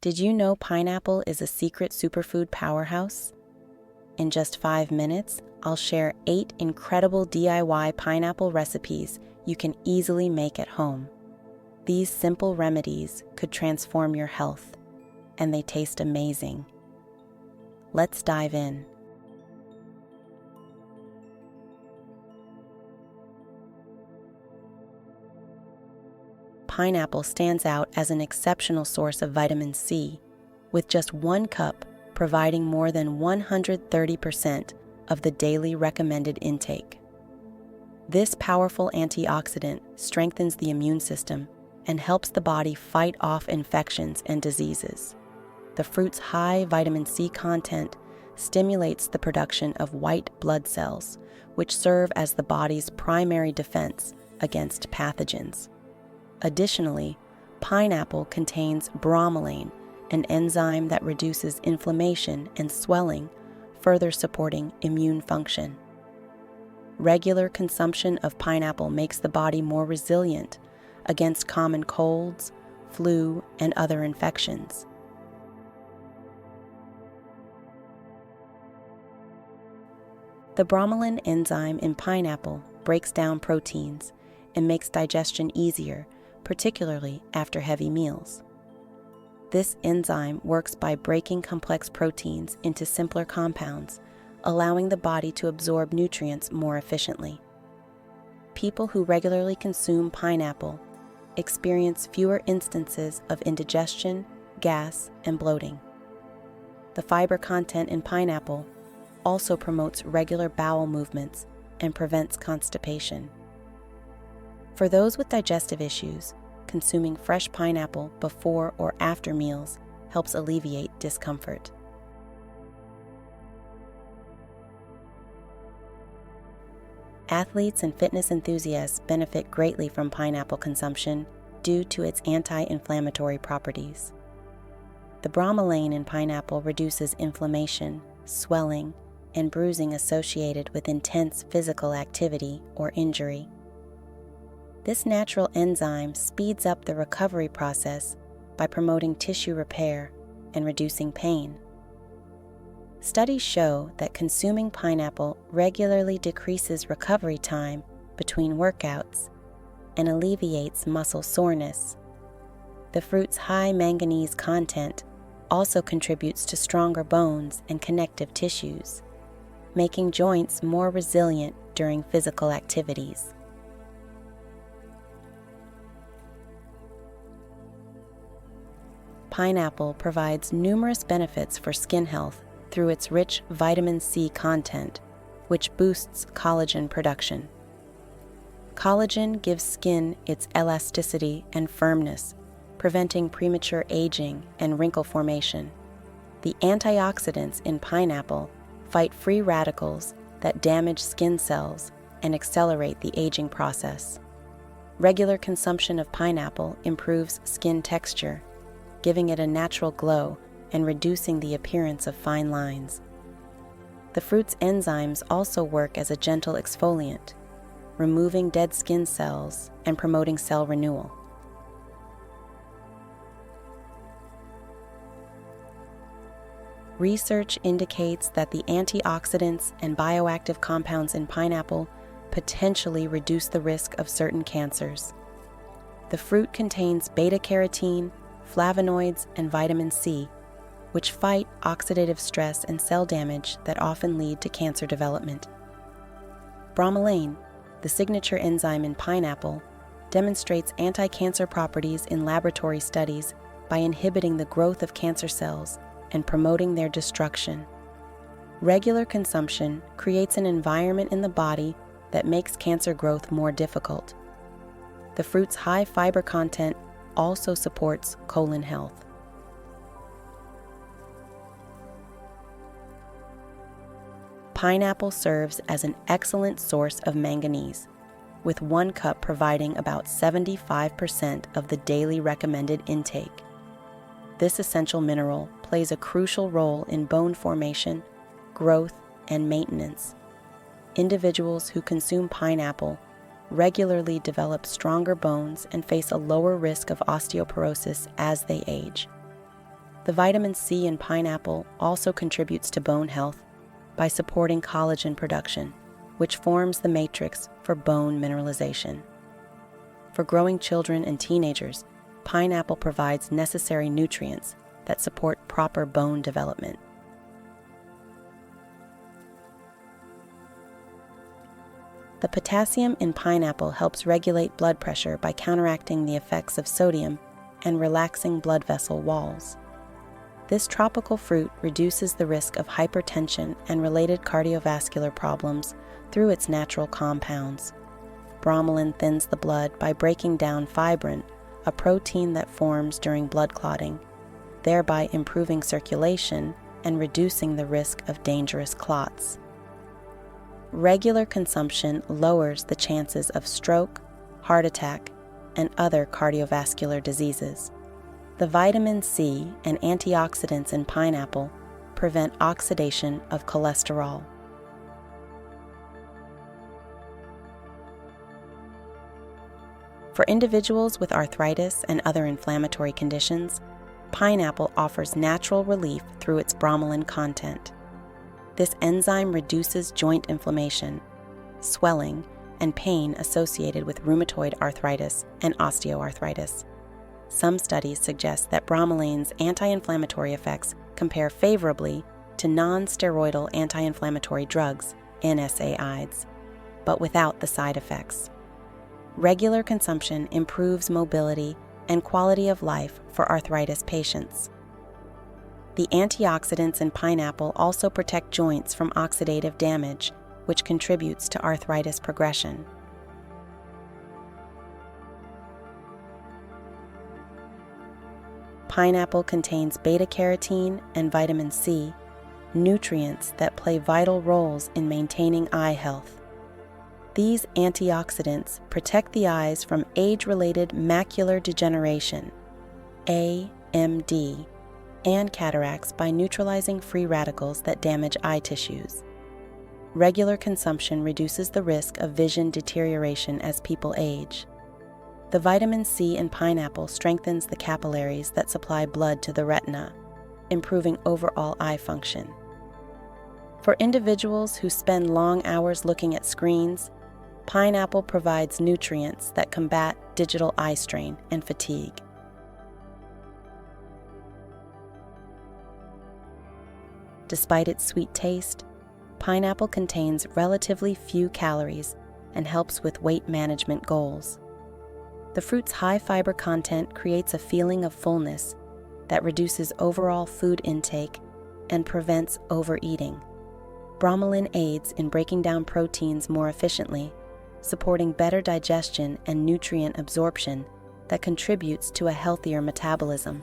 Did you know pineapple is a secret superfood powerhouse? In just 5 minutes, I'll share 8 incredible DIY pineapple recipes you can easily make at home. These simple remedies could transform your health, and they taste amazing. Let's dive in. Pineapple stands out as an exceptional source of vitamin C, with just 1 cup providing more than 130% of the daily recommended intake. This powerful antioxidant strengthens the immune system and helps the body fight off infections and diseases. The fruit's high vitamin C content stimulates the production of white blood cells, which serve as the body's primary defense against pathogens. Additionally, pineapple contains bromelain, an enzyme that reduces inflammation and swelling, further supporting immune function. Regular consumption of pineapple makes the body more resilient against common colds, flu, and other infections. The bromelain enzyme in pineapple breaks down proteins and makes digestion easier, particularly after heavy meals. This enzyme works by breaking complex proteins into simpler compounds, allowing the body to absorb nutrients more efficiently. People who regularly consume pineapple experience fewer instances of indigestion, gas, and bloating. The fiber content in pineapple also promotes regular bowel movements and prevents constipation. For those with digestive issues, consuming fresh pineapple before or after meals helps alleviate discomfort. Athletes and fitness enthusiasts benefit greatly from pineapple consumption due to its anti-inflammatory properties. The bromelain in pineapple reduces inflammation, swelling, and bruising associated with intense physical activity or injury. This natural enzyme speeds up the recovery process by promoting tissue repair and reducing pain. Studies show that consuming pineapple regularly decreases recovery time between workouts and alleviates muscle soreness. The fruit's high manganese content also contributes to stronger bones and connective tissues, making joints more resilient during physical activities. Pineapple provides numerous benefits for skin health through its rich vitamin C content, which boosts collagen production. Collagen gives skin its elasticity and firmness, preventing premature aging and wrinkle formation. The antioxidants in pineapple fight free radicals that damage skin cells and accelerate the aging process. Regular consumption of pineapple improves skin texture, giving it a natural glow and reducing the appearance of fine lines. The fruit's enzymes also work as a gentle exfoliant, removing dead skin cells and promoting cell renewal. Research indicates that the antioxidants and bioactive compounds in pineapple potentially reduce the risk of certain cancers. The fruit contains beta-carotene, flavonoids, and vitamin C, which fight oxidative stress and cell damage that often lead to cancer development. Bromelain, the signature enzyme in pineapple, demonstrates anti-cancer properties in laboratory studies by inhibiting the growth of cancer cells and promoting their destruction. Regular consumption creates an environment in the body that makes cancer growth more difficult. The fruit's high fiber content also supports colon health. Pineapple serves as an excellent source of manganese, with 1 cup providing about 75% of the daily recommended intake. This essential mineral plays a crucial role in bone formation, growth, and maintenance. Individuals who consume pineapple regularly develop stronger bones and face a lower risk of osteoporosis as they age. The vitamin C in pineapple also contributes to bone health by supporting collagen production, which forms the matrix for bone mineralization. For growing children and teenagers, pineapple provides necessary nutrients that support proper bone development. The potassium in pineapple helps regulate blood pressure by counteracting the effects of sodium and relaxing blood vessel walls. This tropical fruit reduces the risk of hypertension and related cardiovascular problems through its natural compounds. Bromelain thins the blood by breaking down fibrin, a protein that forms during blood clotting, thereby improving circulation and reducing the risk of dangerous clots. Regular consumption lowers the chances of stroke, heart attack, and other cardiovascular diseases. The vitamin C and antioxidants in pineapple prevent oxidation of cholesterol. For individuals with arthritis and other inflammatory conditions, pineapple offers natural relief through its bromelain content. This enzyme reduces joint inflammation, swelling, and pain associated with rheumatoid arthritis and osteoarthritis. Some studies suggest that bromelain's anti-inflammatory effects compare favorably to non-steroidal anti-inflammatory drugs, NSAIDs, but without the side effects. Regular consumption improves mobility and quality of life for arthritis patients. The antioxidants in pineapple also protect joints from oxidative damage, which contributes to arthritis progression. Pineapple contains beta-carotene and vitamin C, nutrients that play vital roles in maintaining eye health. These antioxidants protect the eyes from age-related macular degeneration, AMD, and cataracts by neutralizing free radicals that damage eye tissues. Regular consumption reduces the risk of vision deterioration as people age. The vitamin C in pineapple strengthens the capillaries that supply blood to the retina, improving overall eye function. For individuals who spend long hours looking at screens, pineapple provides nutrients that combat digital eye strain and fatigue. Despite its sweet taste, pineapple contains relatively few calories and helps with weight management goals. The fruit's high fiber content creates a feeling of fullness that reduces overall food intake and prevents overeating. Bromelain aids in breaking down proteins more efficiently, supporting better digestion and nutrient absorption that contributes to a healthier metabolism.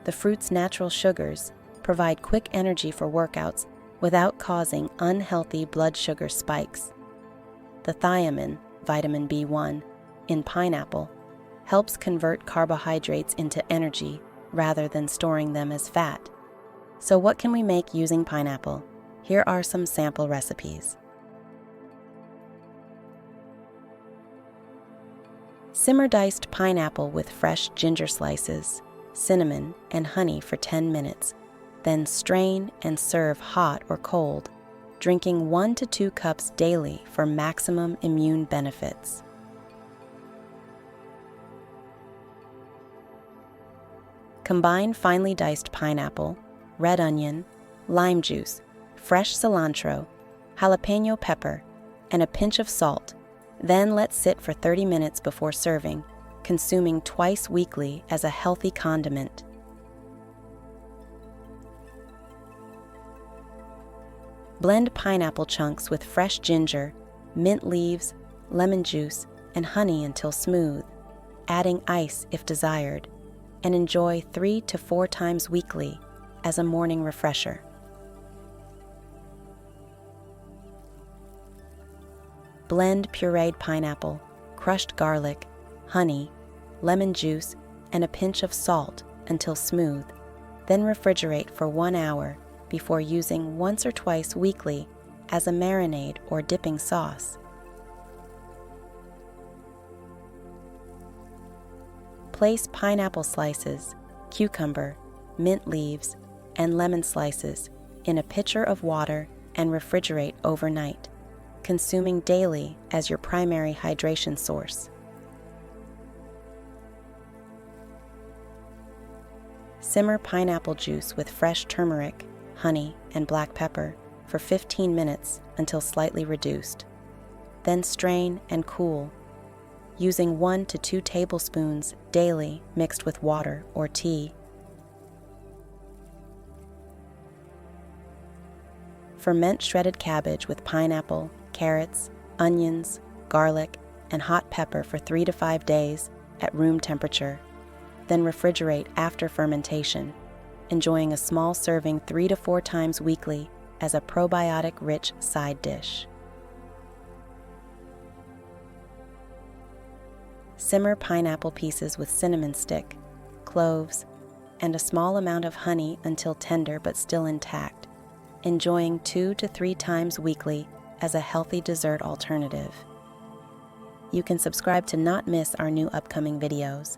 The fruit's natural sugars provide quick energy for workouts without causing unhealthy blood sugar spikes. The thiamine, vitamin B1, in pineapple helps convert carbohydrates into energy rather than storing them as fat. So what can we make using pineapple? Here are some sample recipes. Simmer diced pineapple with fresh ginger slices, cinnamon, and honey for 10 minutes. Then strain and serve hot or cold, drinking 1 to 2 cups daily for maximum immune benefits. Combine finely diced pineapple, red onion, lime juice, fresh cilantro, jalapeno pepper, and a pinch of salt. Then let sit for 30 minutes before serving, consuming twice weekly as a healthy condiment. Blend pineapple chunks with fresh ginger, mint leaves, lemon juice, and honey until smooth, adding ice if desired, and enjoy 3 to 4 times weekly as a morning refresher. Blend pureed pineapple, crushed garlic, honey, lemon juice, and a pinch of salt until smooth, then refrigerate for 1 hour before using once or twice weekly as a marinade or dipping sauce. Place pineapple slices, cucumber, mint leaves, and lemon slices in a pitcher of water and refrigerate overnight, consuming daily as your primary hydration source. Simmer pineapple juice with fresh turmeric, honey, and black pepper for 15 minutes until slightly reduced. Then strain and cool, using 1 to 2 tablespoons daily mixed with water or tea. Ferment shredded cabbage with pineapple, carrots, onions, garlic, and hot pepper for 3 to 5 days at room temperature. Then refrigerate after fermentation, enjoying a small serving 3 to 4 times weekly as a probiotic-rich side dish. Simmer pineapple pieces with cinnamon stick, cloves, and a small amount of honey until tender but still intact, enjoying 2 to 3 times weekly as a healthy dessert alternative. You can subscribe to not miss our new upcoming videos.